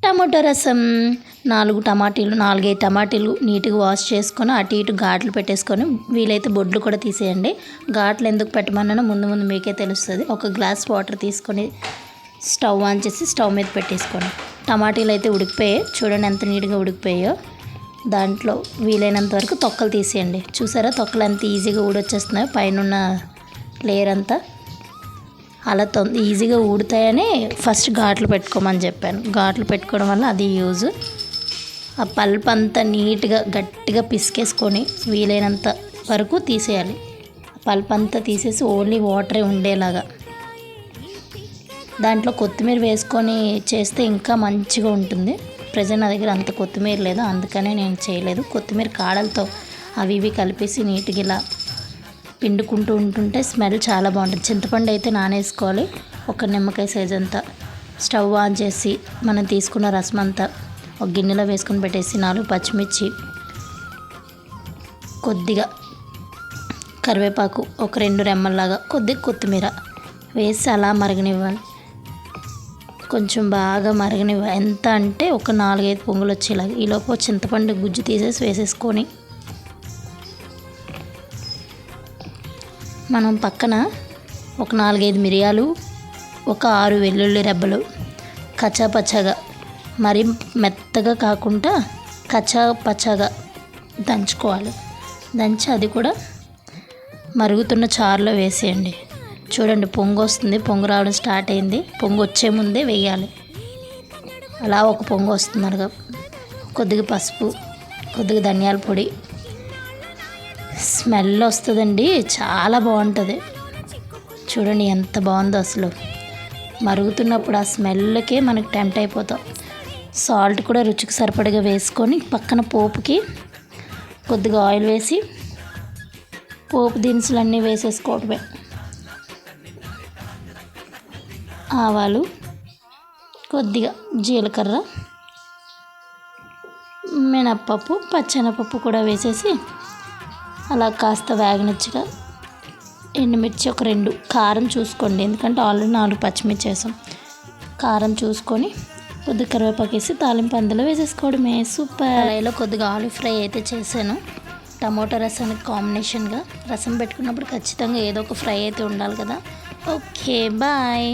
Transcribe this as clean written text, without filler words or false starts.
Tomato రసం 4 టమాటీలు నీట్గా wash చేసుకొని అటు ఇటు ఘాట్లు పెట్టేసుకొని వీలైతే బొడ్లు కూడా తీసేయండి. ఘాట్లు ఎందుకు పెట్టమన్నా ముందు మీకే తెలుస్తుంది. ఒక గ్లాస్ వాటర్ తీసుకొని స్టవ్ ఆన్ చేసి స్టవ్ మీద పెట్టేసుకోండి. టమాటీలు అయితే ఉడికిపోయాయి, చూడండి ఎంత నీట్గా ఉడికిపోయాయో. దాంట్లో వీలైనంత వరకు తొక్కలు తీసేయండి. చూసారా తొక్కలు ఎంత ఈజీగా ఊడొచ్చేస్తున్నాయో, పైన లేయర్ అంతా అలా ఈజీగా ఊడుతాయని ఫస్ట్ ఘాట్లు పెట్టుకోమని చెప్పాను. ఘాట్లు పెట్టుకోవడం వల్ల అది యూజ్. ఆ పల్ప్ అంతా నీట్గా గట్టిగా పిసికేసుకొని వీలైనంత వరకు తీసేయాలి. పల్ప్ అంతా తీసేసి ఓన్లీ వాటరే ఉండేలాగా. దాంట్లో కొత్తిమీర వేసుకొని చేస్తే ఇంకా మంచిగా ఉంటుంది. ప్రజెంట్ నా దగ్గర అంత కొత్తిమీర లేదు, అందుకనే నేను చేయలేదు. కొత్తిమీర కాడలతో అవి ఇవి కలిపేసి నీట్గా ఇలా పిండుకుంటూ ఉంటుంటే స్మెల్ చాలా బాగుంటుంది. చింతపండు అయితే నానేసుకోవాలి, ఒక నిమ్మకాయ సైజ్ అంతా. స్టవ్ ఆన్ చేసి మనం తీసుకున్న రసం అంతా ఒక గిన్నెలో వేసుకొని పెట్టేసి 4 పచ్చిమిర్చి, కొద్దిగా కరివేపాకు, ఒక 2 రెమ్మల్లాగా కొద్దిగా కొత్తిమీర వేసి అలా మరగనివ్వాలి. కొంచెం బాగా మరగనివ్వాలి. ఎంత అంటే ఒక 4-5 పొంగులు వచ్చేలాగా. ఈలోపు చింతపండు గుజ్జు తీసేసి వేసేసుకొని మనం పక్కన ఒక 4-5 మిరియాలు, ఒక 6 వెల్లుల్లి రెబ్బలు కచ్చాపచ్చాగా, మరి మెత్తగా కాకుండా కచ్చాపచ్చాగా దంచుకోవాలి. దంచి అది కూడా మరుగుతున్న చారులో వేసేయండి. చూడండి పొంగు వస్తుంది, పొంగు రావడం స్టార్ట్ అయింది. పొంగు వచ్చే ముందే వేయాలి. అలా ఒక పొంగు వస్తుందనగా కొద్దిగా పసుపు, కొద్దిగా ధనియాల పొడి, స్మెల్ వస్తుందండి, చాలా బాగుంటుంది. చూడండి ఎంత బాగుందో అసలు. మరుగుతున్నప్పుడు ఆ స్మెల్కే మనకు టెంప్ట్ అయిపోతాం. సాల్ట్ కూడా రుచికి సరిపడగా వేసుకొని పక్కన పోపుకి కొద్దిగా ఆయిల్ వేసి పోపు దినుసులు అన్నీ వేసేసుకోవడమే. ఆవాలు, కొద్దిగా జీలకర్ర, మినప్పప్పు, పచ్చెనపప్పు కూడా వేసేసి అలా కాస్త వేగనిచ్చిగా ఎండుమిర్చి ఒక 2, కారం చూసుకోండి, ఎందుకంటే ఆల్రెడీ 4 పచ్చిమిర్చి వేసాం. కారం చూసుకొని కొద్దిగా కరివేపాకు వేసి తాలింపు అందులో వేసేసుకోవడమే. సూపర్. అలాలో కొద్దిగా ఆలు ఫ్రై అయితే చేశాను టమాటో రసానికి కాంబినేషన్గా. రసం పెట్టుకున్నప్పుడు ఖచ్చితంగా ఏదో ఒక ఫ్రై అయితే ఉండాలి కదా. Okay bye.